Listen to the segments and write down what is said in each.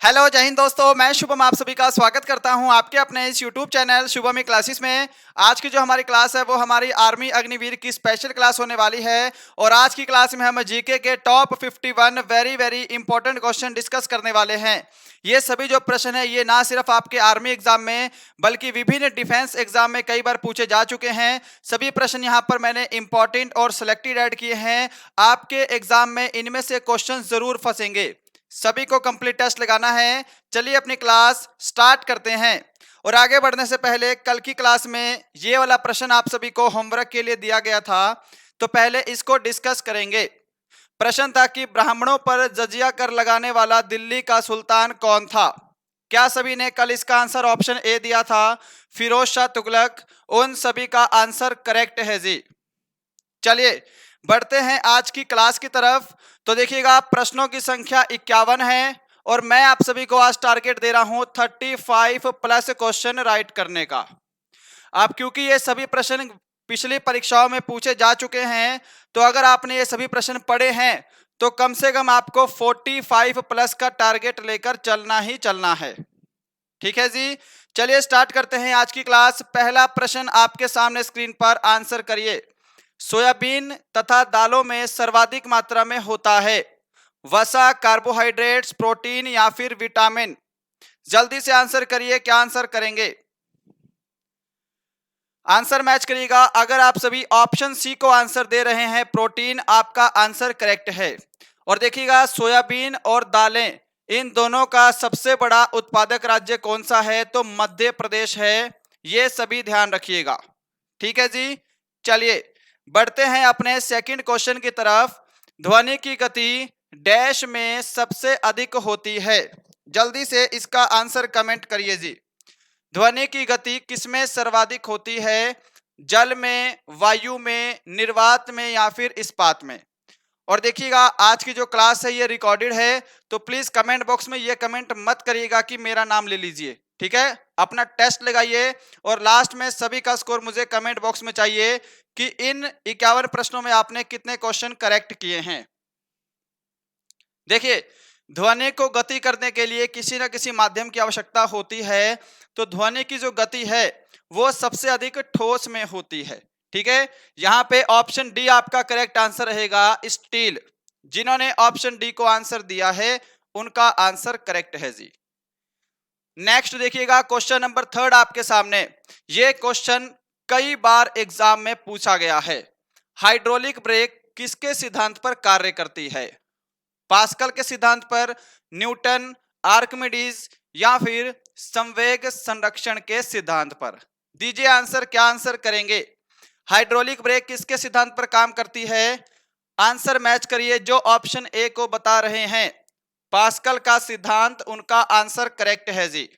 Hello जय हिंद दोस्तों, मैं शुभम आप सभी का स्वागत करता हूं आपके अपने इस यूट्यूब चैनल शुभम क्लासेस में। आज की जो हमारी क्लास है वो हमारी आर्मी अग्निवीर की स्पेशल क्लास होने वाली है और आज की क्लास में हम जीके के top 51 very very important question discuss करने वाले हैं। ये सभी जो प्रश्न है ये ना सिर्फ आपके आर्मी एग्जाम में बल्कि विभिन्न डिफेंस एग्जाम में कई बार पूछे जा चुके हैं। सभी प्रश्न यहाँ पर मैंने इंपॉर्टेंट और सिलेक्टेड ऐड किए हैं। आपके एग्जाम में इनमें से क्वेश्चन जरूर फंसेंगे। सभी को कंप्लीट टेस्ट लगाना है। चलिए अपनी क्लास स्टार्ट करते हैं और आगे बढ़ने से पहले कल की क्लास में ये वाला प्रश्न आप सभी को होमवर्क के लिए दिया गया था, तो पहले इसको डिस्कस करेंगे। प्रश्न था कि ब्राह्मणों पर जजिया कर लगाने वाला दिल्ली का सुल्तान कौन था। क्या सभी ने कल इसका आंसर ऑप्शन ए दिया था, फिरोज शाह तुगलक। उन सभी का आंसर करेक्ट है जी। चलिए बढ़ते हैं आज की क्लास की तरफ। तो देखिएगा प्रश्नों की संख्या 51 है और मैं आप सभी को आज टारगेट दे रहा हूं 35 प्लस क्वेश्चन राइट करने का। अब क्योंकि ये सभी प्रश्न पिछली परीक्षाओं में पूछे जा चुके हैं, तो अगर आपने ये सभी प्रश्न पढ़े हैं तो कम से कम आपको 45 प्लस का टारगेट लेकर चलना ही चलना है। ठीक है जी, चलिए स्टार्ट करते हैं आज की क्लास। पहला प्रश्न आपके सामने स्क्रीन पर, आंसर करिए। सोयाबीन तथा दालों में सर्वाधिक मात्रा में होता है वसा, कार्बोहाइड्रेट्स, प्रोटीन या फिर विटामिन। जल्दी से आंसर करिए, क्या आंसर करेंगे? आंसर मैच करिएगा। अगर आप सभी ऑप्शन सी को आंसर दे रहे हैं प्रोटीन, आपका आंसर करेक्ट है। और देखिएगा सोयाबीन और दालें इन दोनों का सबसे बड़ा उत्पादक राज्य कौन सा है, तो मध्य प्रदेश है। ये सभी ध्यान रखिएगा। ठीक है जी, चलिए बढ़ते हैं अपने सेकंड क्वेश्चन की तरफ। ध्वनि की गति डैश में सबसे अधिक होती है। जल्दी से इसका आंसर कमेंट करिए जी। ध्वनि की गति किसमें सर्वाधिक होती है? जल में, वायु में, निर्वात में या फिर इस्पात में? और देखिएगा आज की जो क्लास है ये रिकॉर्डेड है, तो प्लीज कमेंट बॉक्स में ये कमेंट मत करिएगा कि मेरा नाम ले लीजिए। ठीक है, अपना टेस्ट लगाइए और लास्ट में सभी का स्कोर मुझे कमेंट बॉक्स में चाहिए कि इन 51 प्रश्नों में आपने कितने क्वेश्चन करेक्ट किए हैं। देखिए ध्वनि को गति करने के लिए किसी न किसी माध्यम की आवश्यकता होती है, तो ध्वनि की जो गति है वो सबसे अधिक ठोस में होती है। ठीक है, यहाँ पे ऑप्शन डी आपका करेक्ट आंसर रहेगा, स्टील। जिन्होंने ऑप्शन डी को आंसर दिया है उनका आंसर करेक्ट है जी। नेक्स्ट देखिएगा क्वेश्चन नंबर थर्ड आपके सामने। ये क्वेश्चन कई बार एग्जाम में पूछा गया है। हाइड्रोलिक ब्रेक किसके सिद्धांत पर कार्य करती है? पास्कल के सिद्धांत पर, न्यूटन, आर्किमिडीज या फिर संवेग संरक्षण के सिद्धांत पर? दीजिए आंसर, क्या आंसर करेंगे? हाइड्रोलिक ब्रेक किसके सिद्धांत पर काम करती है? आंसर मैच करिए जो ऑप्शन ए को बता रहे हैं। पास्कल का सिद्धांत, उनका आंसर करेक्ट है जी।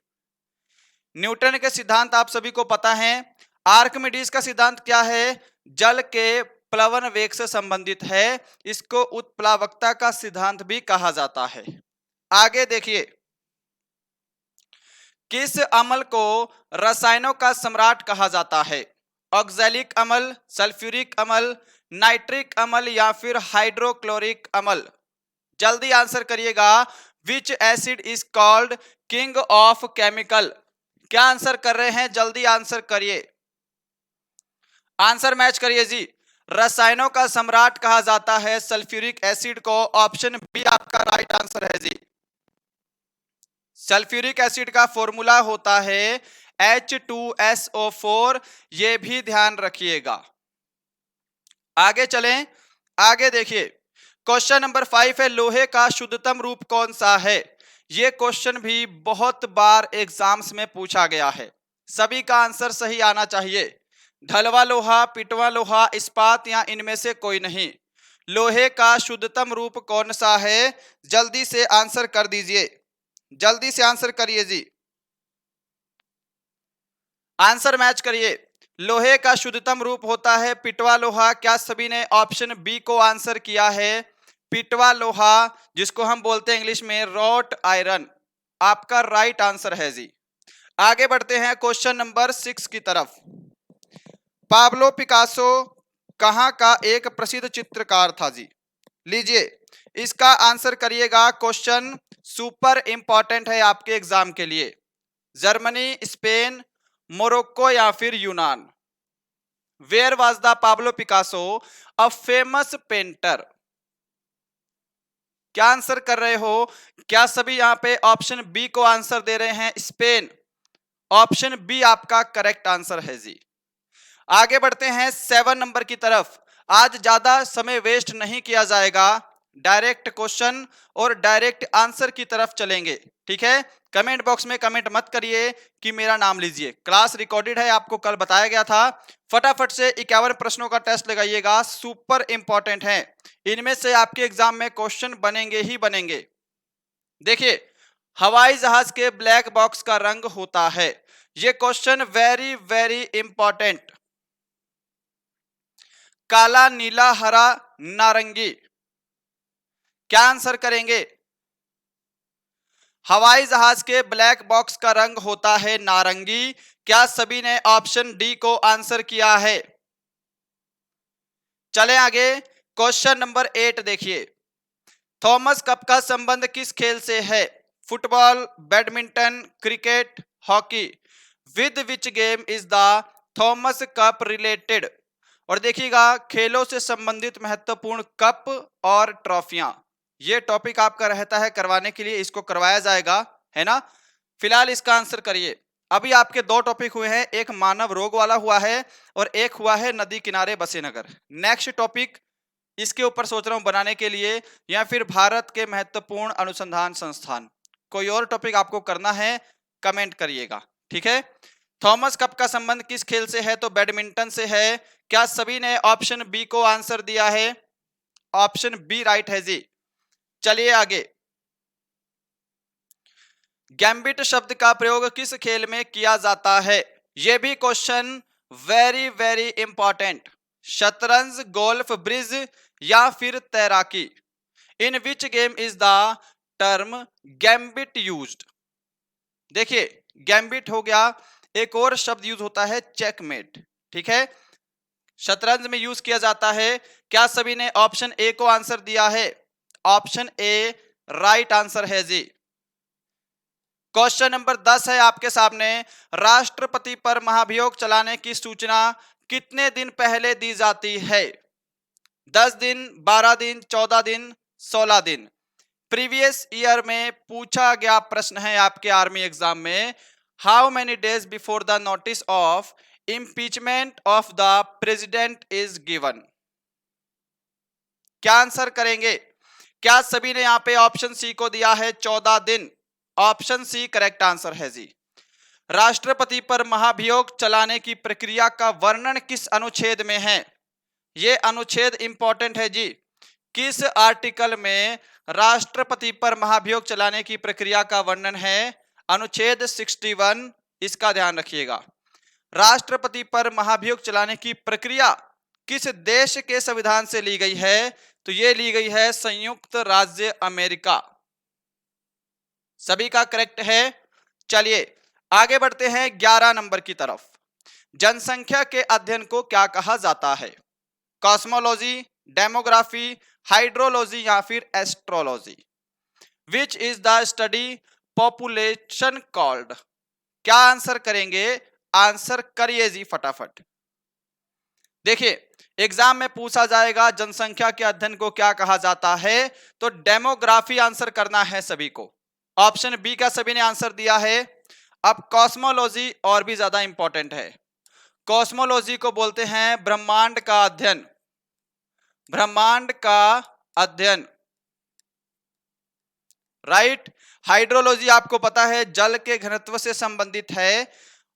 न्यूटन के सिद्धांत आप सभी को पता है। आर्किमिडीज का सिद्धांत क्या है? जल के प्लवन वेग से संबंधित है। इसको उत्प्लावकता का सिद्धांत भी कहा जाता है। आगे देखिए, किस अम्ल को रसायनों का सम्राट कहा जाता है? ऑक्सैलिक अम्ल, सल्फ्यूरिक अम्ल, नाइट्रिक अम्ल या फिर हाइड्रोक्लोरिक अम्ल? जल्दी आंसर करिएगा। विच acid is called king of chemical? क्या आंसर कर रहे हैं? जल्दी आंसर करिए, आंसर मैच करिए जी। रसायनों का सम्राट कहा जाता है सल्फ्यूरिक एसिड को। ऑप्शन बी आपका राइट आंसर है जी। सल्फ्यूरिक एसिड का फॉर्मूला होता है H2SO4, ये भी ध्यान रखिएगा। आगे चलें, आगे देखिए क्वेश्चन नंबर 5 है, लोहे का शुद्धतम रूप कौन सा है? ये क्वेश्चन भी बहुत बार एग्जाम्स में पूछा गया है। सभी का आंसर सही आना चाहिए। ढलवा लोहा, पिटवा लोहा, इस्पात या इनमें से कोई नहीं? लोहे का शुद्धतम रूप कौन सा है? जल्दी से आंसर कर दीजिए, जल्दी से आंसर करिए जी। आंसर मैच करिए। लोहे का शुद्धतम रूप होता है पिटवा लोहा। क्या सभी ने ऑप्शन बी को आंसर किया है? पिटवा लोहा, जिसको हम बोलते हैं इंग्लिश में रॉट आयरन, आपका राइट आंसर है जी। आगे बढ़ते हैं क्वेश्चन नंबर 6 की तरफ। पाब्लो पिकासो कहाँ का एक प्रसिद्ध चित्रकार था जी? लीजिए इसका आंसर करिएगा। क्वेश्चन सुपर इंपॉर्टेंट है आपके एग्जाम के लिए। जर्मनी, स्पेन, मोरक्को या फिर यूनान। Where was the Pablo Picasso a famous painter? क्या आंसर कर रहे हो? क्या सभी यहां पे ऑप्शन बी को आंसर दे रहे हैं? स्पेन। ऑप्शन बी आपका करेक्ट आंसर है जी। आगे बढ़ते हैं 7 नंबर की तरफ। आज ज्यादा समय वेस्ट नहीं किया जाएगा, डायरेक्ट क्वेश्चन और डायरेक्ट आंसर की तरफ चलेंगे, ठीक है। कमेंट बॉक्स में कमेंट मत करिए कि मेरा नाम लीजिए, क्लास रिकॉर्डेड है, आपको कल बताया गया था। फटाफट से 51 प्रश्नों का टेस्ट लगाइएगा, सुपर इंपॉर्टेंट है। इनमें से आपके एग्जाम में क्वेश्चन बनेंगे ही बनेंगे। देखिए, हवाई जहाज के ब्लैक बॉक्स का रंग होता है। ये क्वेश्चन वेरी वेरी इंपॉर्टेंट। काला, नीला, हरा, नारंगी। क्या आंसर करेंगे? हवाई जहाज के ब्लैक बॉक्स का रंग होता है नारंगी। क्या सभी ने ऑप्शन डी को आंसर किया है? चले आगे, क्वेश्चन नंबर 8 देखिए। थॉमस कप का संबंध किस खेल से है? Football, badminton, cricket, hockey. With which game is the Thomas cup related? और देखिएगा, खेलों से संबंधित महत्वपूर्ण कप और ट्रॉफियां, ये टॉपिक आपका रहता है करवाने के लिए, इसको करवाया जाएगा, है ना। फिलहाल इसका आंसर करिए। अभी आपके 2 टॉपिक हुए हैं, एक मानव रोग वाला हुआ है और एक हुआ है नदी किनारे बसे नगर। नेक्स्ट टॉपिक इसके ऊपर सोच रहा हूं बनाने के लिए, या फिर भारत के महत्वपूर्ण अनुसंधान संस्थान। कोई और टॉपिक आपको करना है, कमेंट करिएगा, ठीक है। थॉमस कप का संबंध किस खेल से है? तो बैडमिंटन से है। क्या सभी ने ऑप्शन बी को आंसर दिया है? ऑप्शन बी राइट है जी। चलिए आगे, गैम्बिट शब्द का प्रयोग किस खेल में किया जाता है? यह भी क्वेश्चन वेरी वेरी इंपॉर्टेंट। शतरंज, गोल्फ, ब्रिज या फिर तैराकी। In which game is the term gambit used? देखिए, गैम्बिट हो गया, एक और शब्द यूज होता है चेकमेट, ठीक है। शतरंज में यूज किया जाता है। क्या सभी ने ऑप्शन ए को आंसर दिया है? ऑप्शन ए राइट आंसर है जी। क्वेश्चन नंबर 10 है आपके सामने। राष्ट्रपति पर महाभियोग चलाने की सूचना कितने दिन पहले दी जाती है? 10 दिन, 12 दिन, 14 दिन, 16 दिन। प्रीवियस ईयर में पूछा गया प्रश्न है आपके आर्मी एग्जाम में, how many days before the notice of impeachment of the president is given? क्या आंसर करेंगे? क्या सभी ने यहां पे ऑप्शन सी को दिया है 14 दिन? ऑप्शन सी करेक्ट आंसर है जी। राष्ट्रपति पर महाभियोग चलाने की प्रक्रिया का वर्णन किस अनुच्छेद में है? यह अनुच्छेद इंपॉर्टेंट है जी। किस आर्टिकल में राष्ट्रपति पर महाभियोग चलाने की प्रक्रिया का वर्णन है? अनुच्छेद 61, इसका ध्यान रखिएगा। राष्ट्रपति पर महाभियोग चलाने की प्रक्रिया किस देश के संविधान से ली गई है? तो यह ली गई है संयुक्त राज्य अमेरिका। सभी का करेक्ट है। चलिए आगे बढ़ते हैं 11 नंबर की तरफ। जनसंख्या के अध्ययन को क्या कहा जाता है? कॉस्मोलॉजी, डेमोग्राफी, हाइड्रोलॉजी या फिर astrology. Which is the study population called? क्या आंसर करेंगे? आंसर करिए जी फटाफट। देखिए, एग्जाम में पूछा जाएगा जनसंख्या के अध्ययन को क्या कहा जाता है, तो डेमोग्राफी आंसर करना है सभी को। ऑप्शन बी का सभी ने आंसर दिया है। अब कॉस्मोलॉजी और भी ज्यादा इंपॉर्टेंट है। कॉस्मोलॉजी को बोलते हैं ब्रह्मांड का अध्ययन, ब्रह्मांड का अध्ययन, राइट। हाइड्रोलॉजी आपको पता है जल के घनत्व से संबंधित है,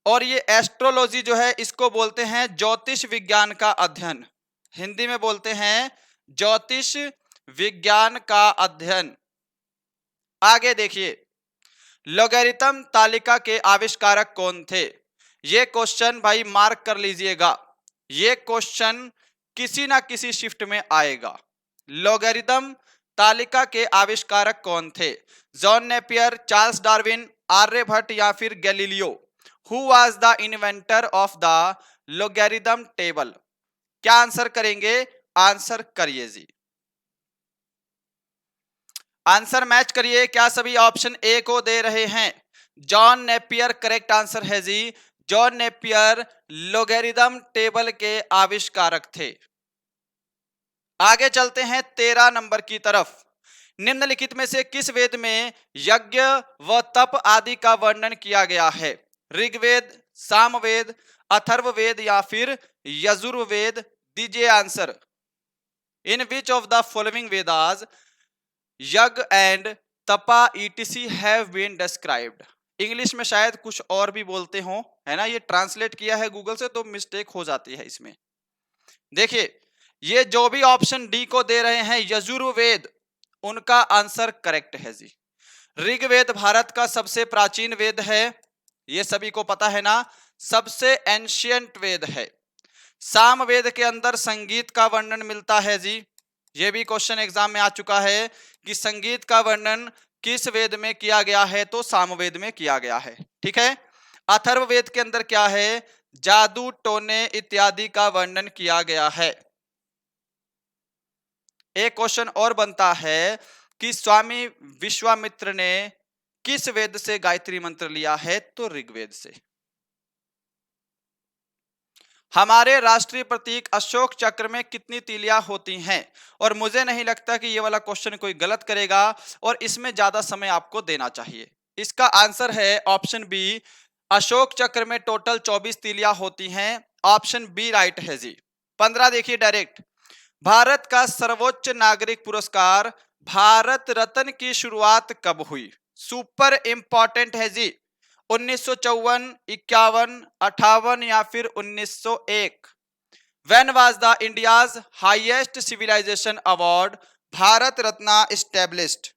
और ये एस्ट्रोलॉजी जो है इसको बोलते हैं ज्योतिष विज्ञान का अध्ययन। हिंदी में बोलते हैं ज्योतिष विज्ञान का अध्ययन। आगे देखिए, लॉगरिथम तालिका के आविष्कारक कौन थे? ये क्वेश्चन भाई मार्क कर लीजिएगा, ये क्वेश्चन किसी ना किसी शिफ्ट में आएगा। लॉगरिथम तालिका के आविष्कारक कौन थे? John Napier, Charles Darwin, Aryabhata या फिर Galileo. Who was the inventor of the logarithm table? क्या आंसर करेंगे? आंसर करिए जी। आंसर मैच करिए, क्या सभी ऑप्शन ए को दे रहे हैं? जॉन नेपियर करेक्ट आंसर है जी। जॉन नेपियर लोगेरिथम टेबल के आविष्कारक थे। आगे चलते हैं 13 नंबर की तरफ। निम्नलिखित में से किस वेद में यज्ञ व तप आदि का वर्णन किया गया है? ऋग्वेद, सामवेद, अथर्ववेद या फिर यजुर्वेद? दीजिए answer. In which of the following Vedas yajna and tapa ETC have been described? English में शायद कुछ और भी बोलते हो, है ना, ये ट्रांसलेट किया है गूगल से तो मिस्टेक हो जाती है इसमें। देखिए, ये जो भी ऑप्शन डी को दे रहे हैं यजुर्वेद, उनका आंसर करेक्ट है जी। ऋग्वेद भारत का सबसे प्राचीन वेद है, ये सभी को पता है ना, सबसे एंशियंट वेद है। सामवेद के अंदर संगीत का वर्णन मिलता है जी, ये भी क्वेश्चन एग्जाम में आ चुका है कि संगीत का वर्णन किस वेद में किया गया है, तो सामवेद में किया गया है। ठीक है। अथर्ववेद के अंदर क्या है? जादू टोने इत्यादि का वर्णन किया गया है। एक क्वेश्चन और बनता है कि स्वामी विश्वामित्र ने किस वेद से गायत्री मंत्र लिया है? तो ऋग्वेद से। हमारे राष्ट्रीय प्रतीक अशोक चक्र में कितनी तीलियां होती हैं? और मुझे नहीं लगता कि ये वाला क्वेश्चन कोई गलत करेगा और इसमें ज्यादा समय आपको देना चाहिए। इसका आंसर है ऑप्शन बी, अशोक चक्र में टोटल 24 तीलियां होती हैं। ऑप्शन बी राइट है जी। 15 देखिए डायरेक्ट। भारत का सर्वोच्च नागरिक पुरस्कार भारत रत्न की शुरुआत कब हुई? सुपर इंपॉर्टेंट है जी। 1954, 51, 58 या फिर 1901? When was the India's highest civilization award Bharat Ratna established?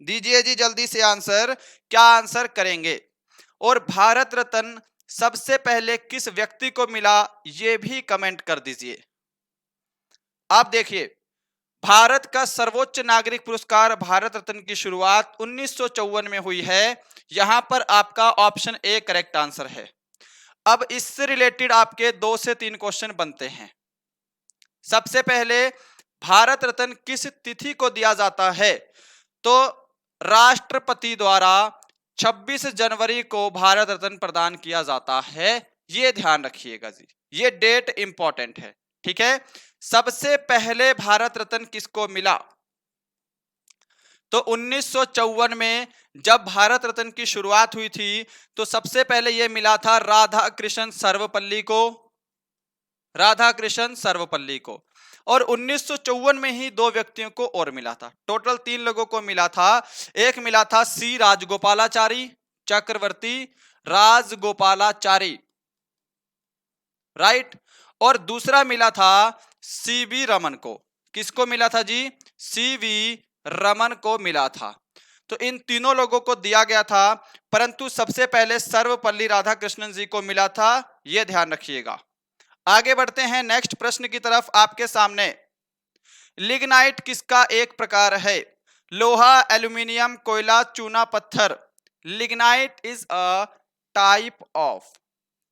दीजिए जी जल्दी से आंसर, क्या आंसर करेंगे? और भारत रत्न सबसे पहले किस व्यक्ति को मिला, ये भी कमेंट कर दीजिए। आप देखिए, भारत का सर्वोच्च नागरिक पुरस्कार भारत रत्न की शुरुआत 1954 में हुई है। यहां पर आपका ऑप्शन ए करेक्ट आंसर है। अब इससे रिलेटेड आपके 2 से 3 क्वेश्चन बनते हैं। सबसे पहले, भारत रत्न किस तिथि को दिया जाता है? तो राष्ट्रपति द्वारा 26 जनवरी को भारत रत्न प्रदान किया जाता है। ये ध्यान रखिएगा जी, ये डेट इंपॉर्टेंट है। ठीक है। सबसे पहले भारत रत्न किसको मिला? तो 1954 में जब भारत रत्न की शुरुआत हुई थी तो सबसे पहले यह मिला था राधा कृष्ण सर्वपल्ली को, राधा कृष्ण सर्वपल्ली को। और 1954 में ही 2 व्यक्तियों को और मिला था। टोटल 3 लोगों को मिला था। एक मिला था सी राजगोपालाचारी, चक्रवर्ती राजगोपालाचारी, राइट। और दूसरा मिला था सीवी रमन को। किसको मिला था जी? सीवी रमन को मिला था। तो इन तीनों लोगों को दिया गया था, परंतु सबसे पहले सर्वपल्ली राधाकृष्णन जी को मिला था। यह ध्यान रखिएगा। आगे बढ़ते हैं नेक्स्ट प्रश्न की तरफ। आपके सामने लिग्नाइट किसका एक प्रकार है? लोहा, एल्यूमिनियम, कोयला, चूना पत्थर? Lignite is a type of.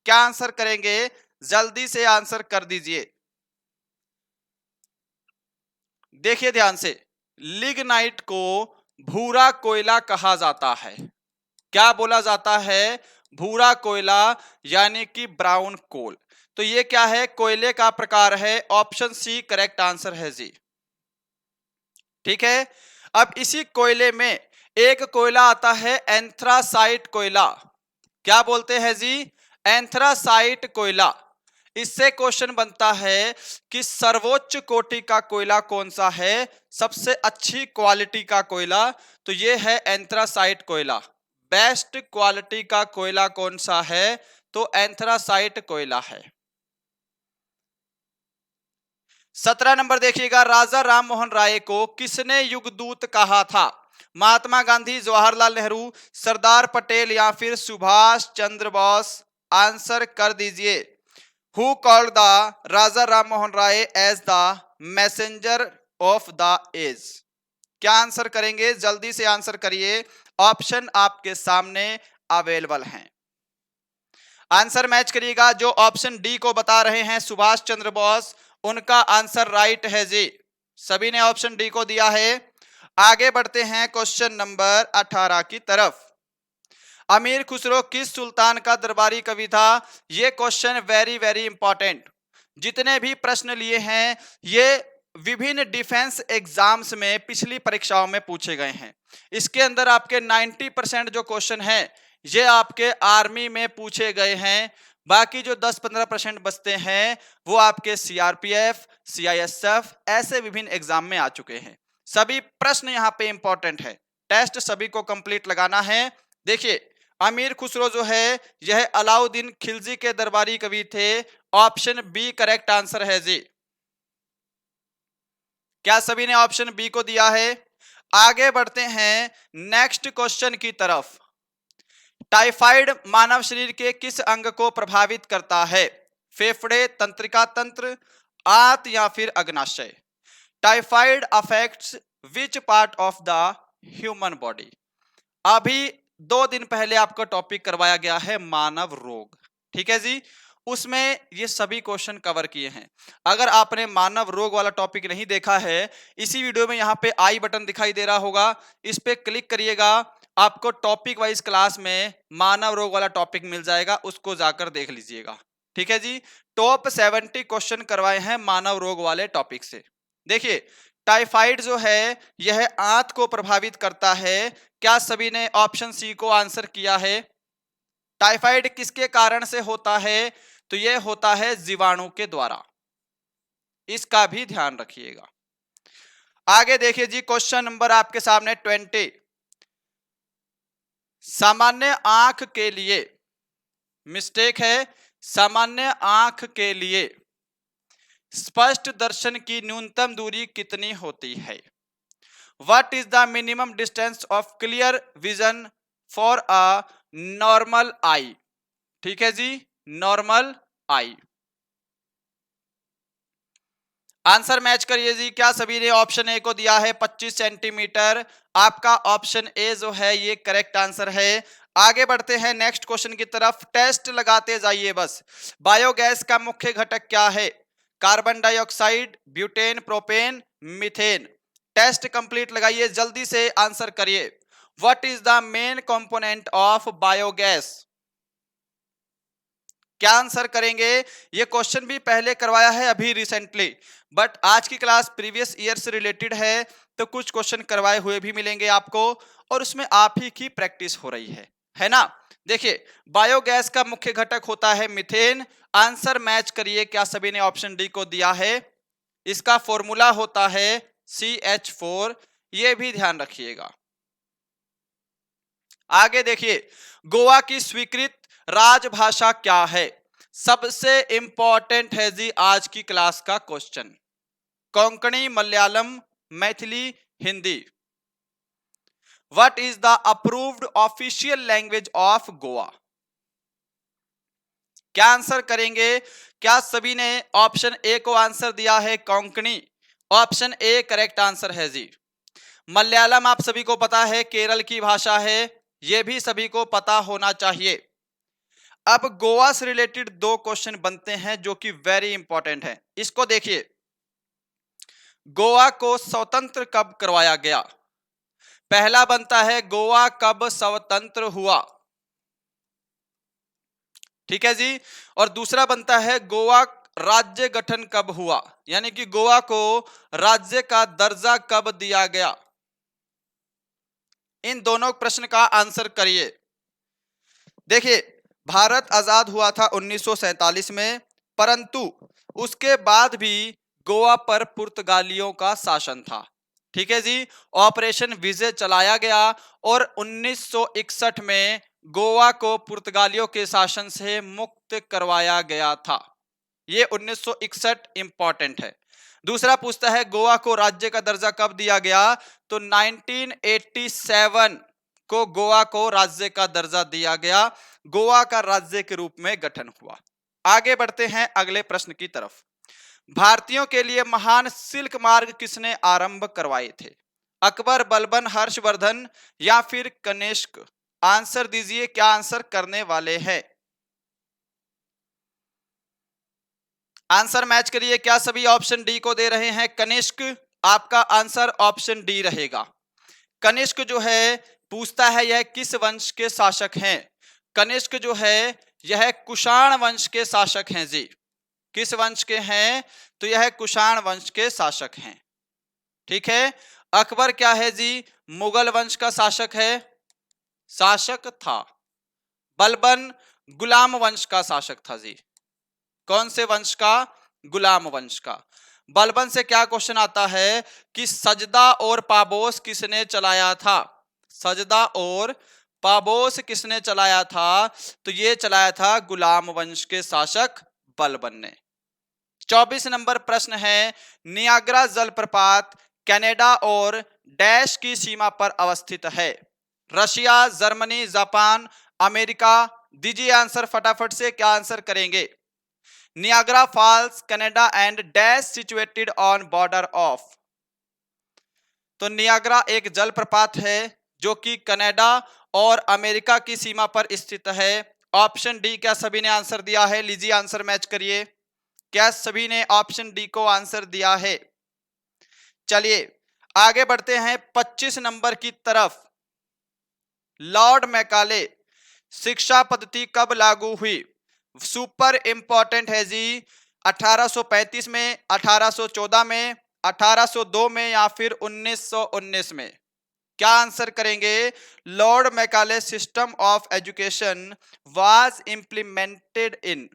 क्या आंसर करेंगे? जल्दी से आंसर कर दीजिए। देखिए ध्यान से, लिग्नाइट को भूरा कोयला कहा जाता है। क्या बोला जाता है? भूरा कोयला, यानी कि ब्राउन कोल। तो ये क्या है? कोयले का प्रकार है। ऑप्शन सी करेक्ट आंसर है जी। ठीक है। अब इसी कोयले में एक कोयला आता है एंथ्रासाइट कोयला। क्या बोलते हैं जी? एंथ्रासाइट कोयला। इससे क्वेश्चन बनता है कि सर्वोच्च कोटि का कोयला कौन सा है, सबसे अच्छी क्वालिटी का कोयला? तो ये है एंथ्रासाइट कोयला। बेस्ट क्वालिटी का कोयला कौन सा है? तो एंथ्रासाइट कोयला है। 17 नंबर देखिएगा। राजा राम मोहन राय को किसने युगदूत कहा था? महात्मा गांधी, जवाहरलाल नेहरू, सरदार पटेल या फिर सुभाष चंद्र बोस? आंसर कर दीजिए। Who called the Raja Ram Mohan Roy as the messenger of the age? क्या आंसर करेंगे? जल्दी से आंसर करिए। ऑप्शन आपके सामने अवेलेबल हैं। आंसर मैच करिएगा। जो ऑप्शन डी को बता रहे हैं सुभाष चंद्र बोस, उनका आंसर राइट है जी। सभी ने ऑप्शन डी को दिया है। आगे बढ़ते हैं क्वेश्चन नंबर 18 की तरफ। अमीर खुसरो किस सुल्तान का दरबारी कवि था? ये क्वेश्चन वेरी वेरी इंपॉर्टेंट। जितने भी प्रश्न लिए हैं ये विभिन्न डिफेंस एग्जाम्स में पिछली परीक्षाओं में पूछे गए हैं। इसके अंदर आपके 90% जो क्वेश्चन हैं ये आपके आर्मी में पूछे गए हैं। बाकी जो 10-15% बचते हैं वो आपके सीआरपीएफ, सीआईएसएफ ऐसे विभिन्न एग्जाम में आ चुके हैं। सभी प्रश्न यहाँ पे इंपॉर्टेंट है, टेस्ट सभी को कंप्लीट लगाना है। देखिए, अमीर खुसरो जो है यह अलाउद्दीन खिलजी के दरबारी कवि थे। ऑप्शन बी करेक्ट आंसर है जी। क्या सभी ने ऑप्शन बी को दिया है? आगे बढ़ते हैं नेक्स्ट क्वेश्चन की तरफ। टाइफाइड मानव शरीर के किस अंग को प्रभावित करता है? फेफड़े, तंत्रिका तंत्र, आंत या फिर अग्नाशय? Typhoid affects which part of the human body? अभी 2 दिन पहले आपको टॉपिक करवाया गया है मानव रोग, ठीक है जी। उसमें ये सभी क्वेश्चन कवर किए हैं। अगर आपने मानव रोग वाला टॉपिक नहीं देखा है, इसी वीडियो में यहाँ पे आई बटन दिखाई दे रहा होगा, इस पे क्लिक करिएगा, आपको टॉपिक वाइज क्लास में मानव रोग वाला टॉपिक मिल जाएगा, उसको जाकर देख लीजिएगा, ठीक है जी। टॉप 70 क्वेश्चन करवाए हैं मानव रोग वाले टॉपिक से। देखिए, टाइफाइड जो है यह आंत को प्रभावित करता है। क्या सभी ने ऑप्शन सी को आंसर किया है? टाइफाइड किसके कारण से होता है? तो यह होता है जीवाणु के द्वारा, इसका भी ध्यान रखिएगा। आगे देखिए जी, क्वेश्चन नंबर आपके सामने 20। सामान्य आंख के लिए, मिस्टेक है, सामान्य आंख के लिए स्पष्ट दर्शन की न्यूनतम दूरी कितनी होती है? What is the minimum distance of clear vision for a normal eye? ठीक है जी, नॉर्मल आई। आंसर मैच करिए जी। क्या सभी ने ऑप्शन ए को दिया है 25 सेंटीमीटर? आपका ऑप्शन ए जो है ये करेक्ट आंसर है। आगे बढ़ते हैं नेक्स्ट क्वेश्चन की तरफ, टेस्ट लगाते जाइए बस। बायोगैस का मुख्य घटक क्या है? Carbon dioxide, butane, propane, methane? Test complete लगाइए, जल्दी से आंसर करिए। What is the main component of biogas? क्या आंसर करेंगे? ये क्वेश्चन भी पहले करवाया है अभी रिसेंटली, बट आज की क्लास प्रीवियस ईयर से रिलेटेड है, तो कुछ क्वेश्चन करवाए हुए भी मिलेंगे आपको, और उसमें आप ही की प्रैक्टिस हो रही है ना। देखिए, बायोगैस का मुख्य घटक होता है मीथेन। आंसर मैच करिए। क्या सभी ने ऑप्शन डी को दिया है? इसका फॉर्मूला होता है CH4, ये भी ध्यान रखिएगा। आगे देखिए, गोवा की स्वीकृत राजभाषा क्या है? सबसे इंपॉर्टेंट है जी आज की क्लास का question. Konkani, Malayalam, Maithili, Hindi? What is the approved official language of Goa? क्या आंसर करेंगे? क्या सभी ने ऑप्शन ए को आंसर दिया है Konkani? Option A correct answer है जी। मलयालम आप सभी को पता है केरल की भाषा है, यह भी सभी को पता होना चाहिए। अब गोवा से रिलेटेड 2 क्वेश्चन बनते हैं जो कि वेरी इंपॉर्टेंट है। इसको देखिए, गोवा को स्वतंत्र कब करवाया गया? पहला बनता है गोवा कब स्वतंत्र हुआ, ठीक है जी। और दूसरा बनता है गोवा राज्य गठन कब हुआ, यानी कि गोवा को राज्य का दर्जा कब दिया गया। इन दोनों प्रश्न का आंसर करिए। देखिए, भारत आजाद हुआ था 1947 में, परंतु उसके बाद भी गोवा पर पुर्तगालियों का शासन था, ठीक है जी। ऑपरेशन विजय चलाया गया और 1961 में गोवा को पुर्तगालियों के शासन से मुक्त करवाया गया था। ये 1961 इंपॉर्टेंट है। दूसरा पूछता है गोवा को राज्य का दर्जा कब दिया गया? तो 1987 को गोवा को राज्य का दर्जा दिया गया, गोवा का राज्य के रूप में गठन हुआ। आगे बढ़ते हैं अगले प्रश्न की तरफ। भारतीयों के लिए महान सिल्क मार्ग किसने आरंभ करवाए थे? अकबर, बलबन, हर्षवर्धन या फिर कनिष्क? आंसर दीजिए। क्या आंसर करने वाले हैं? आंसर मैच करिए। क्या सभी ऑप्शन डी को दे रहे हैं? कनिष्क? आपका आंसर ऑप्शन डी रहेगा। कनिष्क जो है पूछता है यह किस वंश के शासक हैं? कनिष्क जो है यह कुषाण वंश के शासक हैं जी। किस वंश के हैं? तो यह कुषाण वंश के शासक हैं। ठीक है। अकबर क्या है जी? मुगल वंश का शासक है, शासक था। बलबन गुलाम वंश का शासक था जी। कौन से वंश का? गुलाम वंश का। बलबन से क्या क्वेश्चन आता है कि सजदा और पाबोस किसने चलाया था? सजदा और पाबोस किसने चलाया था? तो ये चलाया था गुलाम वंश के शासक बलबन ने। 24 नंबर प्रश्न है, नियाग्रा जलप्रपात कनाडा और डैश की सीमा पर अवस्थित है? Russia, Germany, Japan, America. दीजिए आंसर फटाफट से, क्या आंसर करेंगे? Niagara Falls Canada and dash situated on border of. तो नियाग्रा एक जलप्रपात है जो कि कनाडा और अमेरिका की सीमा पर स्थित है। Option D. क्या सभी ने आंसर दिया है? लीजिए आंसर मैच करिए। क्या सभी ने ऑप्शन डी को आंसर दिया है? चलिए आगे बढ़ते हैं 25 नंबर की तरफ। लॉर्ड मैकाले शिक्षा पद्धति कब लागू हुई? सुपर इंपॉर्टेंट है जी। 1835 में, 1814 में, 1802 में या फिर 1919 में? क्या आंसर करेंगे? Lord Macaulay system of education was implemented in.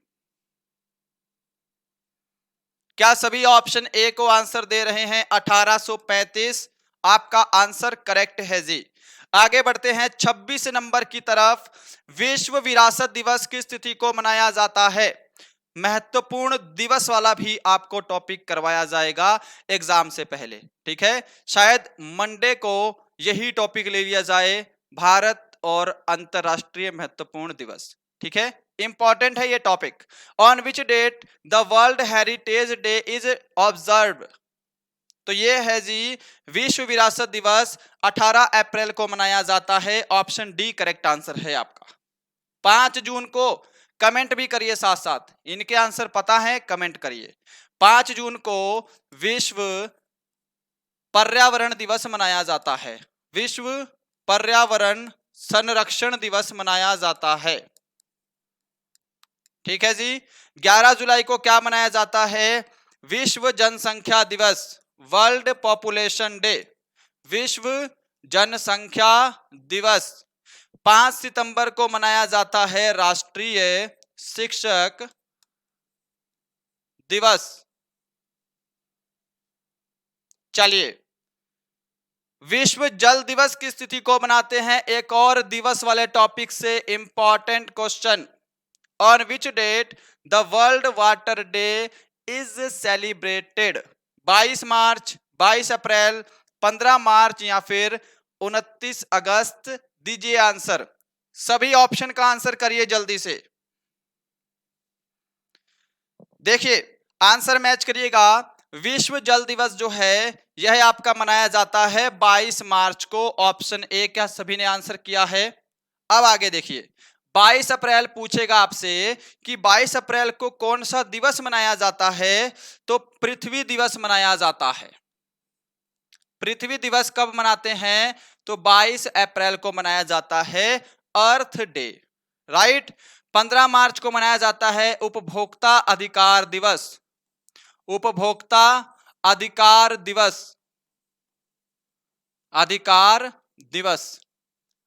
क्या सभी ऑप्शन ए को आंसर दे रहे हैं? 1835 आपका आंसर करेक्ट है जी। आगे बढ़ते हैं 26 नंबर की तरफ। विश्व विरासत दिवस किस तिथि को मनाया जाता है? महत्वपूर्ण दिवस वाला भी आपको टॉपिक करवाया जाएगा एग्जाम से पहले। ठीक है, शायद मंडे को यही टॉपिक ले लिया जाए, भारत और अंतरराष्ट्रीय महत्वपूर्ण दिवस। ठीक है, इंपॉर्टेंट है ये topic. On which date the World Heritage Day is observe? तो ये है जी विश्व विरासत दिवस 18 अप्रैल को मनाया जाता है। ऑप्शन डी करेक्ट आंसर है आपका। 5 जून को कमेंट भी करिए, साथ साथ इनके आंसर पता है कमेंट करिए। 5 जून को विश्व पर्यावरण दिवस मनाया जाता है। विश्व पर्यावरण संरक्षण दिवस मनाया जाता है। ठीक है जी। 11 जुलाई को क्या मनाया जाता है? विश्व जनसंख्या दिवस, वर्ल्ड पॉपुलेशन डे। विश्व जनसंख्या दिवस। 5 सितंबर को मनाया जाता है राष्ट्रीय शिक्षक दिवस। चलिए विश्व जल दिवस की स्थिति को मनाते हैं एक और दिवस वाले टॉपिक से। Important question, on which date the World Water Day is celebrated? 22 March, 22 April, 15 March या फिर 29 अगस्त? दीजिए आंसर, सभी ऑप्शन का आंसर करिए जल्दी से। देखिए आंसर मैच करिएगा। विश्व जल दिवस जो है यह आपका मनाया जाता है 22 मार्च को। Option A. क्या सभी ने आंसर किया है? अब आगे देखिए, 22 अप्रैल पूछेगा आपसे कि 22 अप्रैल को कौन सा दिवस मनाया जाता है? तो पृथ्वी दिवस मनाया जाता है। पृथ्वी दिवस कब मनाते हैं? तो 22 अप्रैल को मनाया जाता है, अर्थ डे। राइट। 15 मार्च को मनाया जाता है उपभोक्ता अधिकार दिवस। उपभोक्ता अधिकार दिवस, अधिकार दिवस।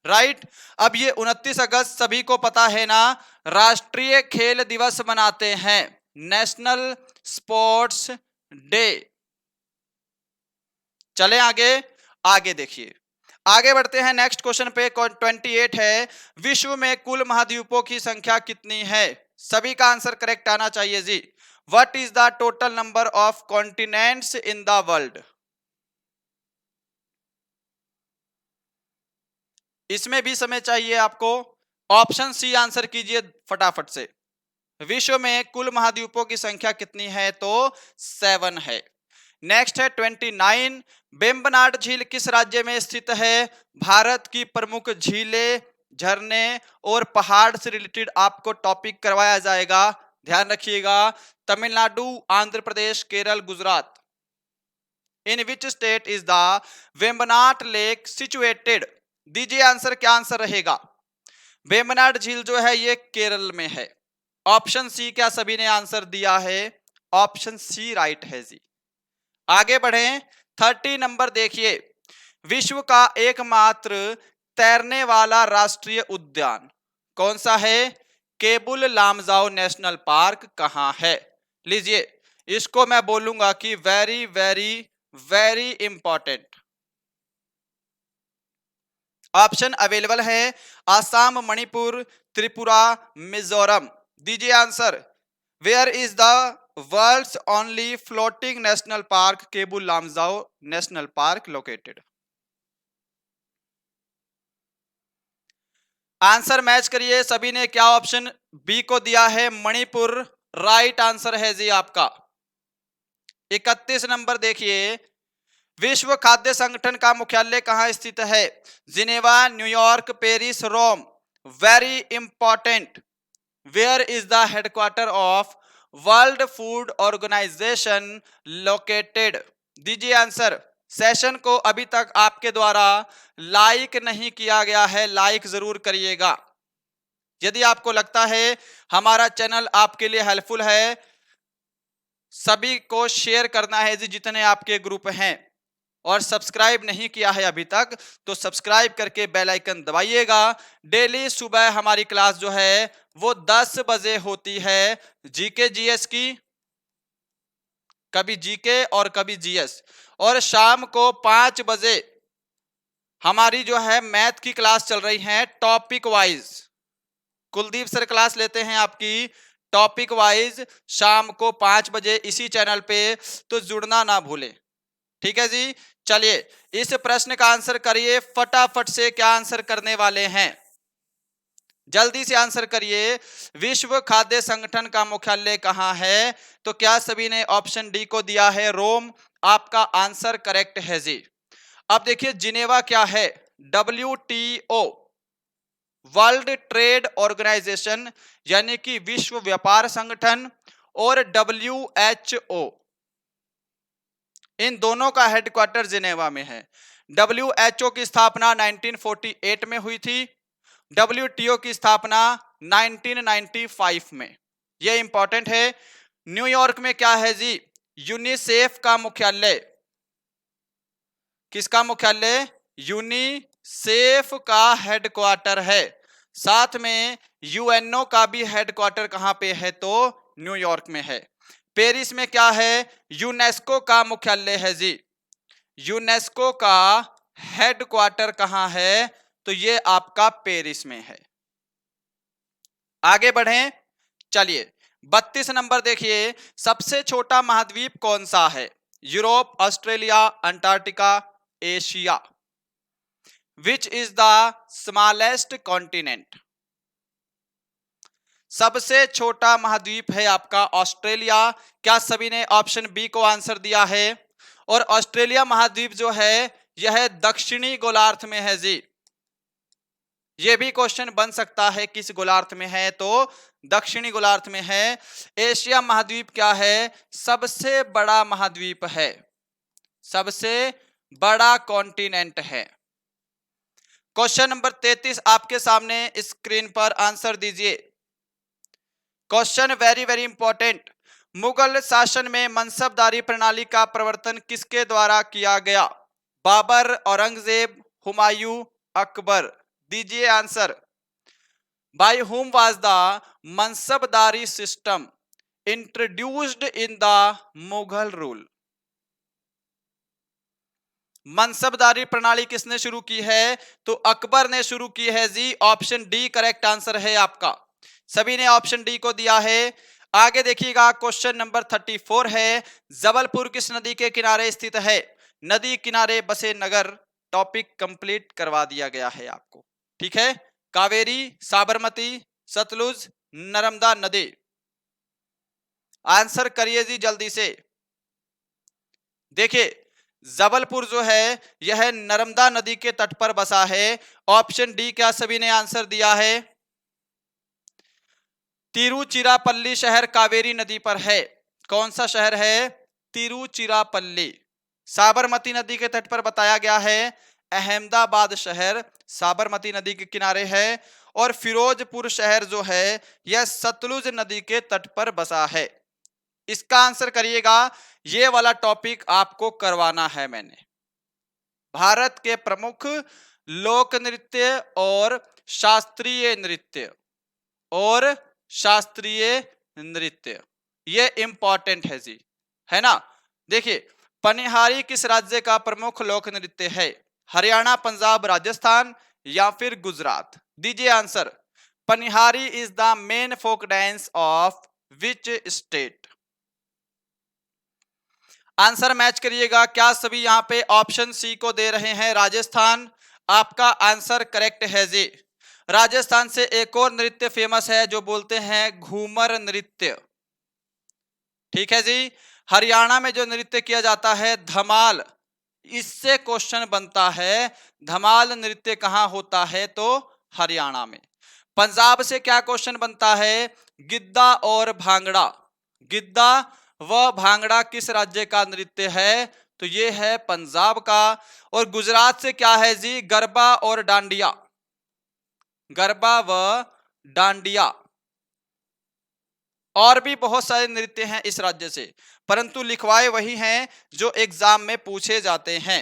राइट। अब ये 29 अगस्त सभी को पता है ना, राष्ट्रीय खेल दिवस मनाते हैं, नेशनल स्पोर्ट्स डे। चले आगे, आगे देखिए, आगे बढ़ते हैं नेक्स्ट क्वेश्चन पे। 28 है, विश्व में कुल महाद्वीपों की संख्या कितनी है? सभी का आंसर करेक्ट आना चाहिए जी। What is the total number of continents in the world? इसमें भी समय चाहिए आपको। ऑप्शन सी आंसर कीजिए फटाफट से। विश्व में कुल महाद्वीपों की संख्या कितनी है? तो 7 है। नेक्स्ट है 29, वेम्बनाड झील किस राज्य में स्थित है? भारत की प्रमुख झीलें, झरने और पहाड़ से रिलेटेड आपको टॉपिक करवाया जाएगा, ध्यान रखिएगा। Tamil Nadu, Andhra Pradesh, Kerala, Gujarat? In which state is the Vembanad lake situated? दीजिए आंसर, क्या आंसर रहेगा? वेम्बनाड झील जो है ये केरल में है। ऑप्शन सी, क्या सभी ने आंसर दिया है? ऑप्शन सी राइट है जी। आगे बढ़ें, 30 नंबर देखिए, विश्व का एकमात्र तैरने वाला राष्ट्रीय उद्यान कौन सा है? केबुल लामजाओ नेशनल पार्क कहां है? लीजिए, इसको मैं बोलूंगा कि very very very important. Option available है आसाम, मणिपुर, त्रिपुरा, मिजोरम। दीजिए answer, where is the world's only floating national park Keibul Lamjao national park located? Answer match करिए, सभी ने क्या ऑप्शन बी को दिया है? मणिपुर राइट आंसर है जी आपका। 31 नंबर देखिए, विश्व खाद्य संगठन का मुख्यालय कहां स्थित है? Geneva, New York, Paris, Rome. Very important, where is the headquarter of World Food Organization located? दीजिए आंसर। सेशन को अभी तक आपके द्वारा लाइक नहीं किया गया है, लाइक जरूर करिएगा। यदि आपको लगता है हमारा चैनल आपके लिए हेल्पफुल है, सभी को शेयर करना है जी, जितने आपके ग्रुप हैं। और सब्सक्राइब नहीं किया है अभी तक तो सब्सक्राइब करके बेल आइकन दबाइएगा। डेली सुबह हमारी क्लास जो है वो 10 बजे होती है जीके जीएस की, कभी जीके और कभी जीएस, और शाम को 5 बजे हमारी जो है मैथ की क्लास चल रही है topic wise. Kuldeep sir class लेते हैं आपकी टॉपिक वाइज शाम को 5 बजे इसी चैनल पे, तो जुड़ना ना भूलें। ठीक है जी, चलिए इस प्रश्न का आंसर करिए फटाफट से। क्या आंसर करने वाले हैं? जल्दी से आंसर करिए। विश्व खाद्य संगठन का मुख्यालय कहां है? तो क्या सभी ने ऑप्शन डी को दिया है? रोम। आपका आंसर करेक्ट है जी। अब देखिए, जिनेवा क्या है? WTO, वर्ल्ड ट्रेड ऑर्गेनाइजेशन, यानी कि विश्व व्यापार संगठन, और WHO, इन दोनों का हेडक्वार्टर जिनेवा में है। WHO की स्थापना 1948 में हुई थी, WTO की स्थापना 1995 में। यह इंपॉर्टेंट है। न्यूयॉर्क में क्या है जी? यूनिसेफ का मुख्यालय। किसका मुख्यालय? यूनिसेफ का हेडक्वार्टर है। साथ में यूएनओ का भी हेडक्वार्टर कहां पे है? तो न्यूयॉर्क में है। पेरिस में क्या है? यूनेस्को का मुख्यालय है जी। यूनेस्को का हेडक्वार्टर कहां है? तो ये आपका पेरिस में है। आगे बढ़ें, चलिए 32 नंबर देखिए, सबसे छोटा महाद्वीप कौन सा है? Europe, Australia, Antarctica, Asia. Which is the smallest continent? सबसे छोटा महाद्वीप है आपका ऑस्ट्रेलिया। क्या सभी ने ऑप्शन बी को आंसर दिया है? और ऑस्ट्रेलिया महाद्वीप जो है यह दक्षिणी गोलार्ध में है जी। यह भी क्वेश्चन बन सकता है किस गोलार्ध में है? तो दक्षिणी गोलार्ध में है। एशिया महाद्वीप क्या है? सबसे बड़ा महाद्वीप है, सबसे बड़ा कॉन्टिनेंट है। क्वेश्चन नंबर 33 आपके सामने स्क्रीन पर, आंसर दीजिए। Question very very important. Mughal शासन में मनसबदारी प्रणाली का प्रवर्तन किसके द्वारा किया गया? बाबर, औरंगजेब, हुमायूं, अकबर। दीजिए answer. By whom was the Mansabdari system introduced in the Mughal rule? Mansabdari प्रणाली किसने शुरू की है? तो अकबर ने शुरू की है जी। ऑप्शन डी करेक्ट आंसर है आपका। सभी ने ऑप्शन डी को दिया है। आगे देखिएगा, क्वेश्चन नंबर 34 है, जबलपुर किस नदी के किनारे स्थित है? नदी किनारे बसे नगर। टॉपिक कंप्लीट करवा दिया गया है आपको। ठीक है, कावेरी, साबरमती, सतलुज, नर्मदा नदी। आंसर करिए जी जल्दी से। देखिए, जबलपुर जो है यह नर्मदा नदी के तट पर बसा है। ऑप्शन डी, क्या सभी ने आंसर दिया है? तिरुचिरापल्ली शहर कावेरी नदी पर है। कौन सा शहर है? तिरुचिरापल्ली। साबरमती नदी के तट पर बताया गया है। अहमदाबाद शहर साबरमती नदी के किनारे है और फिरोजपुर शहर जो है यह सतलुज नदी के तट पर बसा है। इसका आंसर करिएगा, ये वाला टॉपिक आपको करवाना है मैंने। भारत के प्रमुख लोक नृत्य और शास्त्रीय नृत्य ये इंपॉर्टेंट है जी, है ना। देखिए, पनिहारी किस राज्य का प्रमुख लोक नृत्य है? हरियाणा, पंजाब, राजस्थान या फिर गुजरात? दीजिए answer. Panihari is the main folk dance of which state? Answer match करिएगा। क्या सभी यहाँ पे ऑप्शन सी को दे रहे हैं? राजस्थान आपका आंसर करेक्ट है जी। राजस्थान से एक और नृत्य फेमस है जो बोलते हैं घूमर नृत्य, ठीक है जी। हरियाणा में जो नृत्य किया जाता है धमाल, इससे क्वेश्चन बनता है धमाल नृत्य कहां होता है? तो हरियाणा में। पंजाब से क्या क्वेश्चन बनता है? गिद्दा और भांगड़ा। गिद्दा व भांगड़ा किस राज्य का नृत्य है? तो ये है पंजाब का। और गुजरात से क्या है जी? गरबा और डांडिया। गरबा व डांडिया। और भी बहुत सारे नृत्य हैं इस राज्य से, परंतु लिखवाए वही हैं जो एग्जाम में पूछे जाते हैं।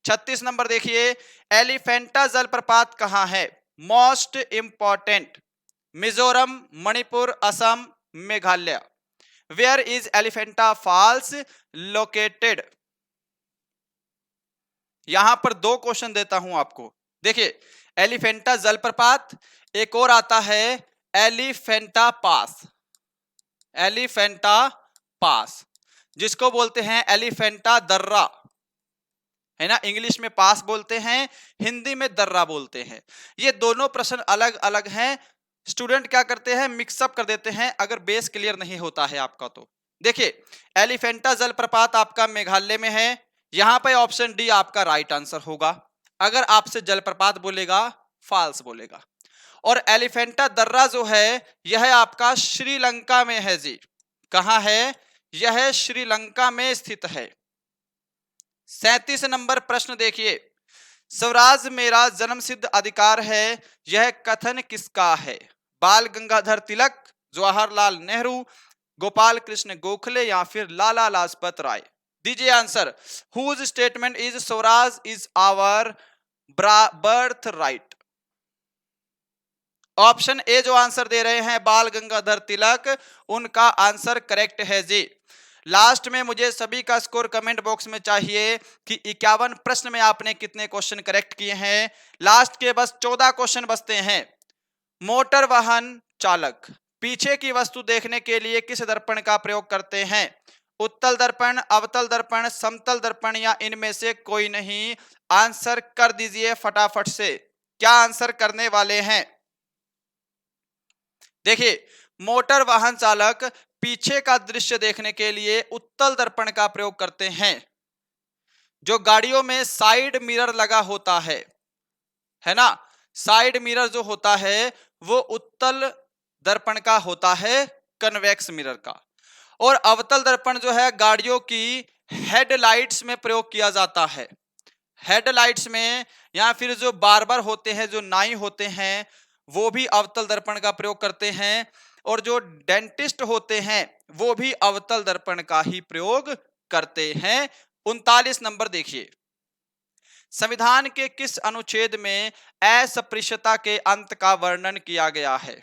36 नंबर देखिए, एलिफेंटा जलप्रपात कहां है? Most important, Mizoram, Manipur, Assam, Meghalaya. Where is Elephanta falls located? यहां पर दो क्वेश्चन देता हूं आपको। देखिए, एलिफेंटा जलप्रपात, एक और आता है एलिफेंटा पास। एलिफेंटा पास जिसको बोलते हैं एलिफेंटा दर्रा, है ना। इंग्लिश में पास बोलते हैं, हिंदी में दर्रा बोलते हैं। ये दोनों प्रश्न अलग अलग हैं। स्टूडेंट क्या करते हैं? मिक्सअप कर देते हैं अगर बेस क्लियर नहीं होता है आपका तो। देखिए, एलिफेंटा जलप्रपात आपका मेघालय में है। यहां पे ऑप्शन डी आपका राइट आंसर होगा। अगर आपसे जलप्रपात बोलेगा, फॉल्स बोलेगा। और एलिफेंटा दर्रा जो है यह आपका श्रीलंका में है जी। कहां है? यह श्रीलंका में स्थित है। 37 नंबर प्रश्न देखिए, स्वराज मेरा जन्मसिद्ध अधिकार है, यह कथन किसका है? बाल गंगाधर तिलक, जवाहरलाल नेहरू, गोपाल कृष्ण गोखले या फिर लाला लाजपत राय? दीजिए answer. Whose statement is swaraj is our birth right? Option A जो आंसर दे रहे हैं बाल गंगाधर तिलक, उनका आंसर करेक्ट है जी। लास्ट में मुझे सभी का स्कोर कमेंट बॉक्स में चाहिए कि 51 प्रश्न में आपने कितने क्वेश्चन करेक्ट किए हैं। लास्ट के बस 14 क्वेश्चन बचते हैं। मोटर वाहन चालक पीछे की वस्तु देखने के लिए किस दर्पण का प्रयोग करते हैं? उत्तल दर्पण, अवतल दर्पण, समतल दर्पण या इनमें से कोई नहीं? आंसर कर दीजिए फटाफट से। क्या आंसर करने वाले हैं? देखिए, मोटर वाहन चालक पीछे का दृश्य देखने के लिए उत्तल दर्पण का प्रयोग करते हैं। जो गाड़ियों में साइड मिरर लगा होता है ना, साइड मिरर जो होता है वो उत्तल दर्पण का होता है, कन्वेक्स मिरर का। और अवतल दर्पण जो है गाड़ियों की हेडलाइट्स में प्रयोग किया जाता है। हेडलाइट्स में या फिर जो बार्बर होते हैं, जो नाई होते हैं, वो भी अवतल दर्पण का प्रयोग करते हैं। और जो डेंटिस्ट होते हैं वो भी अवतल दर्पण का ही प्रयोग करते हैं। 39 नंबर देखिए, संविधान के किस अनुच्छेद में अस्पृश्यता के अंत का वर्णन किया गया है?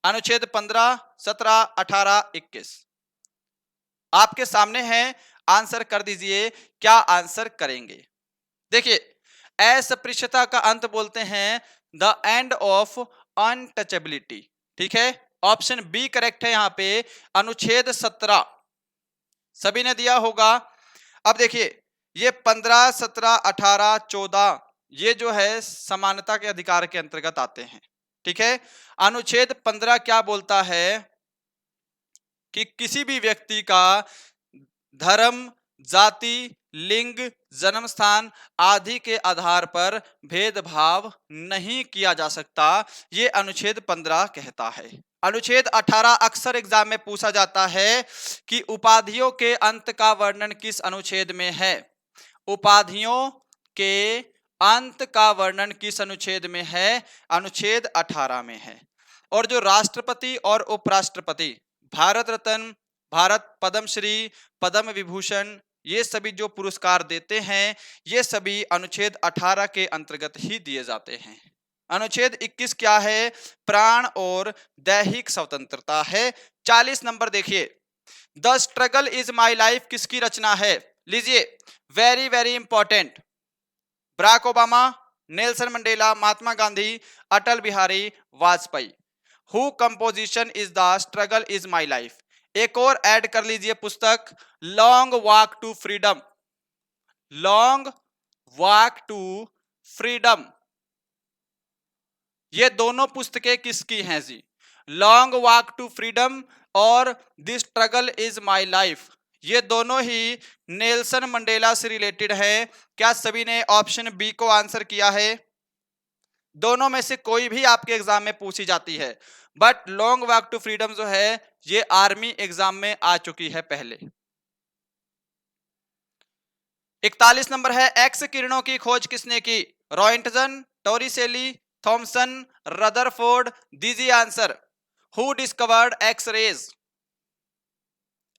अनुच्छेद 15, 17, 18, 21 आपके सामने है। आंसर कर दीजिए, क्या आंसर करेंगे? देखिए, अस्पृश्यता का अंत बोलते हैं द एंड ऑफ अनटचेबिलिटी, ठीक है। ऑप्शन बी करेक्ट है यहाँ पे, अनुच्छेद 17 सभी ने दिया होगा। अब देखिए, ये 15, 17, 18, 14 ये जो है समानता के अधिकार के अंतर्गत आते हैं, ठीक है। अनुच्छेद 15 क्या बोलता है कि किसी भी व्यक्ति का धर्म, जाति, लिंग, जन्म स्थान आदि के आधार पर भेदभाव नहीं किया जा सकता, ये अनुच्छेद 15 कहता है। अनुच्छेद 18 अक्सर एग्जाम में पूछा जाता है कि उपाधियों के अंत का वर्णन किस अनुच्छेद में है? उपाधियों के अंत का वर्णन किस अनुच्छेद में है? अनुच्छेद 18 में है। और जो राष्ट्रपति और उपराष्ट्रपति भारत रत्न, भारत पद्मश्री, पद्म विभूषण, ये सभी जो पुरस्कार देते हैं ये सभी अनुच्छेद 18 के अंतर्गत ही दिए जाते हैं। अनुच्छेद 21 क्या है? प्राण और दैहिक स्वतंत्रता है। 40 नंबर देखिए, the struggle is my life किसकी रचना है? लीजिए, very very important. Barack Obama, Nelson Mandela, Mahatma Gandhi, Atal Bihari Vajpayee. Who composition is the struggle is my life. एक और ऐड कर लीजिए पुस्तक, long walk to freedom. Long walk to freedom, ये दोनों पुस्तकें किसकी हैं जी? लॉन्ग वॉक टू फ्रीडम और the struggle is my life, ये दोनों ही नेल्सन मंडेला से रिलेटेड है। क्या सभी ने ऑप्शन बी को आंसर किया है? दोनों में से कोई भी आपके एग्जाम में पूछी जाती है, but long walk to freedom जो है ये आर्मी एग्जाम में आ चुकी है पहले। 41 नंबर है, एक्स किरणों की खोज किसने की? Roentgen, Torricelli, Thomson, Rutherford. दीजिए answer. Who discovered X rays?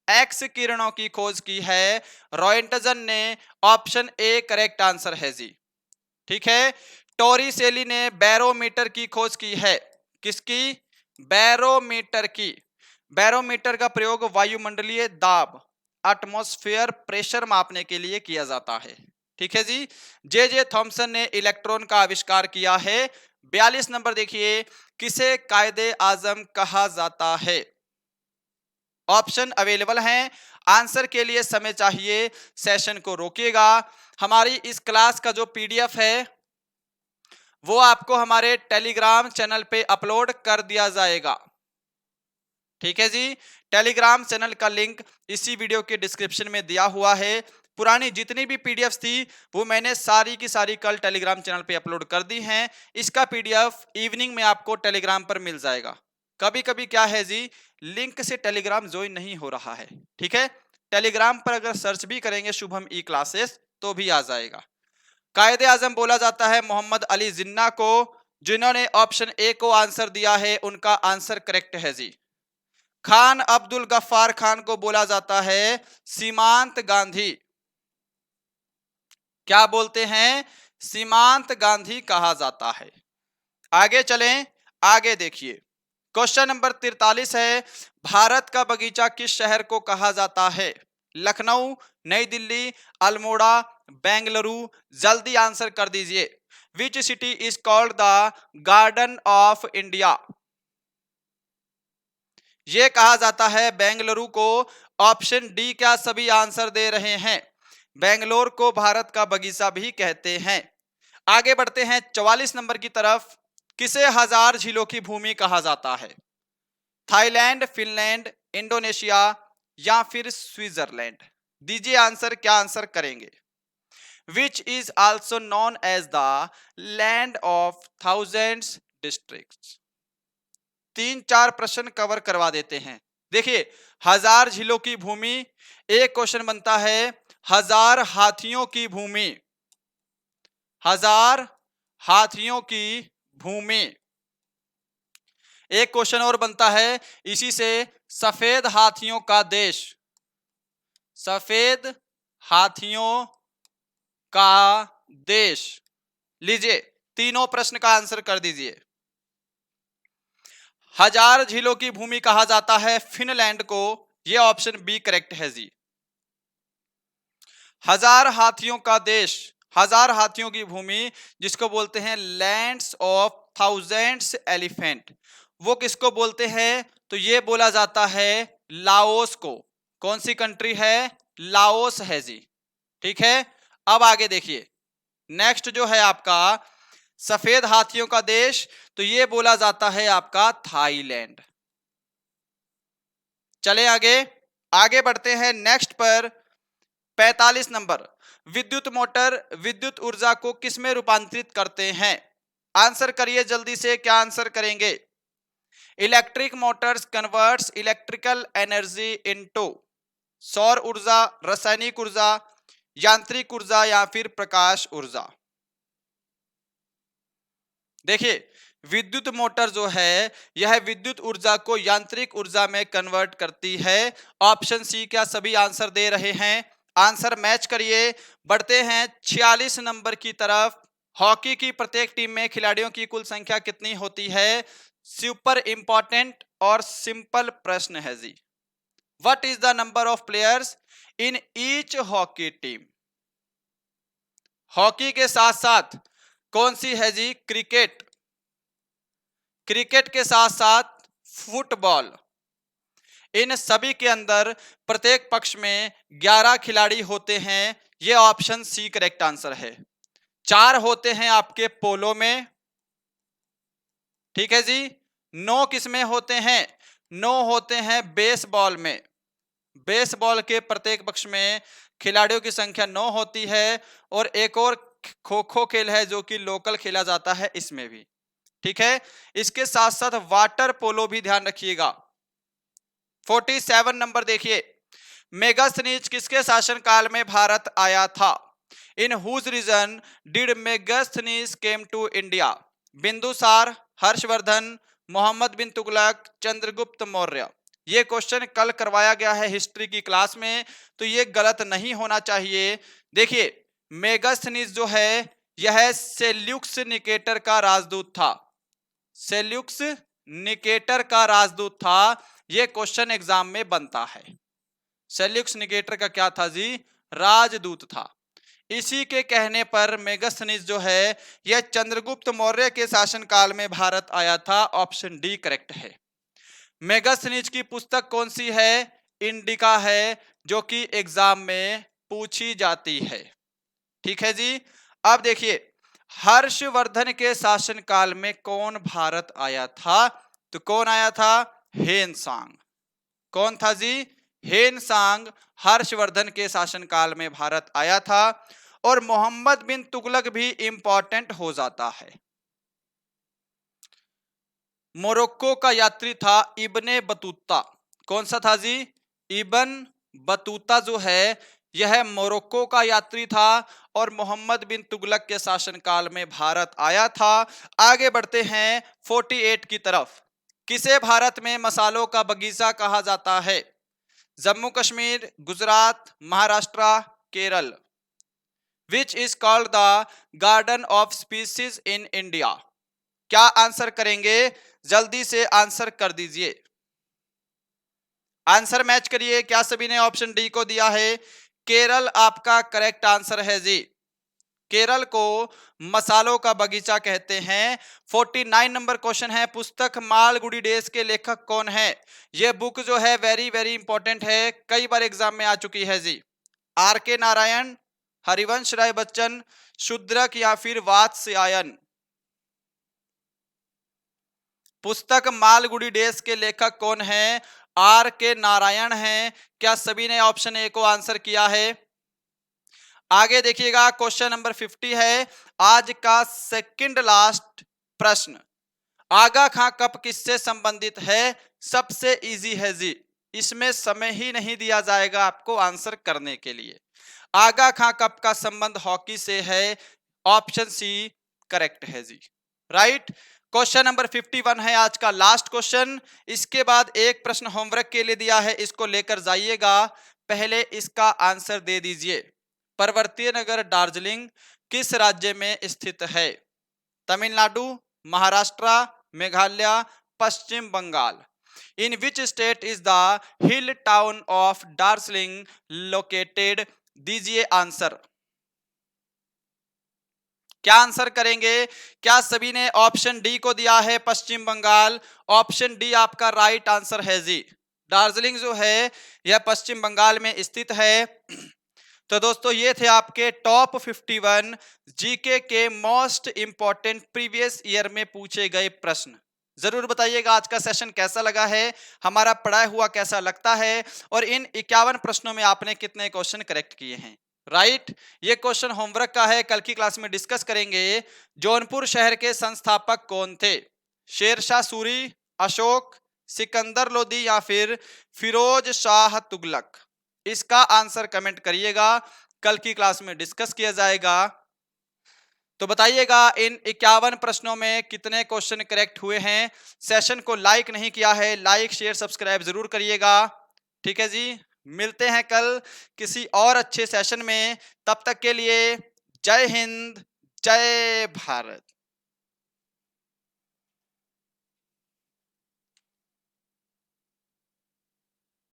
X किरणों की खोज की है रॉयंटजन ने। ऑप्शन ए करेक्ट आंसर है जी। ठीक है। टोरिसेली ने बैरोमीटर की खोज की है। किसकी? बैरोमीटर की। बैरोमीटर का प्रयोग वायुमंडलीय दाब, एटमॉस्फेयर प्रेशर मापने के लिए किया जाता है। ठीक है जी। जे थॉमसन ने इलेक्ट्रॉन का आविष्कार किया है। 42 नंबर देखिए, किसे कायदे आजम कहा जाता है? ऑप्शन अवेलेबल हैं, आंसर के लिए समय चाहिए, सेशन को रोकिएगा। हमारी इस क्लास का जो पीडीएफ है वो आपको हमारे टेलीग्राम चैनल पे अपलोड कर दिया जाएगा। ठीक है जी। टेलीग्राम चैनल का लिंक इसी वीडियो के डिस्क्रिप्शन में दिया हुआ है। पुरानी जितनी भी पीडीएफ थी वो मैंने सारी की सारी कल टेलीग्राम चैनल पे अपलोड कर दी हैं। इसका पीडीएफ इवनिंग में आपको टेलीग्राम पर मिल जाएगा। कभी कभी क्या है जी, लिंक से टेलीग्राम ज्वाइन नहीं हो रहा है। ठीक है। टेलीग्राम पर अगर सर्च भी करेंगे शुभम ई क्लासेस तो भी आ जाएगा। कायदे आजम बोला जाता है मोहम्मद अली जिन्ना को। जिन्होंने ऑप्शन ए को आंसर दिया है उनका आंसर करेक्ट है जी। खान अब्दुल गफ्फार खान को बोला जाता है सीमांत गांधी। क्या बोलते हैं? सीमांत गांधी कहा जाता है। आगे चलें, आगे देखिए, क्वेश्चन नंबर 43 है, भारत का बगीचा किस शहर को कहा जाता है? लखनऊ, नई दिल्ली, अल्मोड़ा, बेंगलुरु। जल्दी आंसर कर दीजिए। Which city is called the garden of India? यह कहा जाता है बेंगलुरु को। ऑप्शन डी क्या सभी आंसर दे रहे हैं? बेंगलोर को भारत का बगीचा भी कहते हैं। आगे बढ़ते हैं 44 नंबर की तरफ। किसे हजार झीलों की भूमि कहा जाता है? थाईलैंड, फिनलैंड, इंडोनेशिया या फिर स्विट्जरलैंड। दीजिए आंसर, क्या आंसर करेंगे? Which is also known as the land of thousands districts. 3-4 प्रश्न कवर करवा देते हैं। देखिए, हजार झीलों की भूमि, एक क्वेश्चन बनता है हजार हाथियों की भूमि। हजार हाथियों की भूमि। एक क्वेश्चन और बनता है इसी से, सफेद हाथियों का देश। सफेद हाथियों का देश। लीजिए, तीनों प्रश्न का आंसर कर दीजिए। हजार झीलों की भूमि कहा जाता है फिनलैंड को। यह ऑप्शन बी करेक्ट है जी। हजार हाथियों का देश, हजार हाथियों की भूमि जिसको बोलते हैं लैंड्स ऑफ थाउजेंड्स एलिफेंट, वो किसको बोलते हैं? तो ये बोला जाता है लाओस को। कौन सी कंट्री है? लाओस है जी। ठीक है। अब आगे देखिए, नेक्स्ट जो है आपका सफेद हाथियों का देश, तो ये बोला जाता है आपका थाईलैंड। चले आगे, आगे बढ़ते हैं नेक्स्ट पर। 45 नंबर, विद्युत मोटर विद्युत ऊर्जा को किस में रूपांतरित करते हैं? आंसर करिए जल्दी से, क्या आंसर करेंगे? Electric Motors converts electrical energy into. सौर ऊर्जा, रासायनिक ऊर्जा, यांत्रिक ऊर्जा या फिर प्रकाश ऊर्जा? देखिए, विद्युत मोटर जो है यह विद्युत ऊर्जा को यांत्रिक ऊर्जा में कन्वर्ट करती है। Option C. क्या सभी आंसर दे रहे हैं? आंसर मैच करिए। बढ़ते हैं 46 नंबर की तरफ। हॉकी की प्रत्येक टीम में खिलाड़ियों की कुल संख्या कितनी होती है? सुपर इंपॉर्टेंट और सिंपल प्रश्न है जी। What is the number of players in each hockey team? Hockey के साथ साथ कौन सी है जी? क्रिकेट। क्रिकेट के साथ साथ फुटबॉल। इन सभी के अंदर प्रत्येक पक्ष में 11 खिलाड़ी होते हैं। यह ऑप्शन सी करेक्ट आंसर है। 4 होते हैं आपके पोलो में, ठीक है जी। 9 किसमें होते हैं? 9 होते हैं बेसबॉल में। बेसबॉल के प्रत्येक पक्ष में खिलाड़ियों की संख्या 9 होती है। और एक और खो खो खेल है जो कि लोकल खेला जाता है, इसमें भी, ठीक है। इसके साथ साथ वाटर पोलो भी ध्यान रखिएगा। 47 नंबर देखिए, मेगास्थनीज किसके शासनकाल में भारत आया था? In whose reign did Megasthenes came to India? Bindusara, Harshavardhana, Mohammad bin Tughlaq, Chandragupta Maurya? ये क्वेश्चन कल करवाया गया है हिस्ट्री की क्लास में, तो ये गलत नहीं होना चाहिए। देखिए, मेगास्थनीज जो है यह सेल्यूक्स निकेटर का राजदूत था। सेल्यूक्स निकेटर का राजदूत था। यह क्वेश्चन एग्जाम में बनता है। सेल्यूक्स निकेटर का क्या था जी? राजदूत था। इसी के कहने पर मेगास्थनीज जो है यह चंद्रगुप्त मौर्य के शासनकाल में भारत आया था। ऑप्शन डी करेक्ट है। मेगास्थनीज की पुस्तक कौन सी है? इंडिका है, जो कि एग्जाम में पूछी जाती है, ठीक है जी। अब देखिए, हर्षवर्धन के शासनकाल में कौन भारत आया था? तो कौन आया था? हेनसांग। कौन था जी? हेनसांग हर्षवर्धन के शासनकाल में भारत आया था। और मोहम्मद बिन तुगलक भी इंपॉर्टेंट हो जाता है। मोरक्को का यात्री था इब्ने बतूता। कौन सा था जी? इब्न बतूता जो है यह मोरक्को का यात्री था और मोहम्मद बिन तुगलक के शासनकाल में भारत आया था। आगे बढ़ते हैं 48 की तरफ। किसे भारत में मसालों का बगीचा कहा जाता है? Jammu Kashmir, Gujarat, Maharashtra, Kerala? Which is called the garden of species in India? क्या आंसर करेंगे? जल्दी से आंसर कर दीजिए। आंसर मैच करिए। क्या सभी ने ऑप्शन डी को दिया है? केरल आपका करेक्ट आंसर है जी। केरल को मसालों का बगीचा कहते हैं। 49 नंबर क्वेश्चन है, पुस्तक मालगुडी डेज के लेखक कौन है? यह बुक जो है वेरी वेरी इंपॉर्टेंट है, कई बार एग्जाम में आ चुकी है जी। आर के नारायण, हरिवंश राय बच्चन, शूद्रक या फिर वात्स्यायन? पुस्तक मालगुडी डेज के लेखक कौन है? आर के नारायण हैं। क्या सभी ने ऑप्शन ए को आंसर किया है? आगे देखिएगा, क्वेश्चन नंबर 50 है आज का सेकंड लास्ट प्रश्न। आगा खां कप किससे संबंधित है? सबसे इजी है जी, इसमें समय ही नहीं दिया जाएगा आपको आंसर करने के लिए। आगा खां कप का संबंध हॉकी से है। ऑप्शन सी करेक्ट है जी, राइट। क्वेश्चन नंबर 51 है आज का लास्ट क्वेश्चन। इसके बाद एक प्रश्न होमवर्क के लिए दिया है, इसको लेकर जाइएगा। पहले इसका आंसर दे दीजिए। पर्वतीय नगर दार्जिलिंग किस राज्य में स्थित है? Tamil Nadu, Maharashtra, Meghalaya, Paschim Bengal? In which state is the hill town of Darjeeling located? दीजिए आंसर। क्या आंसर करेंगे? क्या सभी ने ऑप्शन डी को दिया है पश्चिम बंगाल? ऑप्शन डी आपका राइट आंसर है जी। दार्जिलिंग जो है यह पश्चिम बंगाल में स्थित है। तो दोस्तों, ये थे आपके टॉप 51 जीके के मोस्ट इंपॉर्टेंट प्रीवियस ईयर में पूछे गए प्रश्न। जरूर बताइएगा आज का सेशन कैसा लगा है, हमारा पढ़ाया हुआ कैसा लगता है, और इन 51 प्रश्नों में आपने कितने क्वेश्चन करेक्ट किए हैं, राइट। ये क्वेश्चन होमवर्क का है, कल की क्लास में डिस्कस करेंगे। जौनपुर शहर के संस्थापक कौन थे? शेरशाह सूरी, अशोक, सिकंदर लोदी या फिर फिरोज शाह तुगलक? इसका आंसर कमेंट करिएगा। कल की क्लास में डिस्कस किया जाएगा। तो बताइएगा इन 51 प्रश्नों में कितने क्वेश्चन करेक्ट हुए हैं। सेशन को लाइक नहीं किया है, लाइक शेयर सब्सक्राइब जरूर करिएगा। ठीक है जी, मिलते हैं कल किसी और अच्छे सेशन में। तब तक के लिए जय हिंद, जय भारत।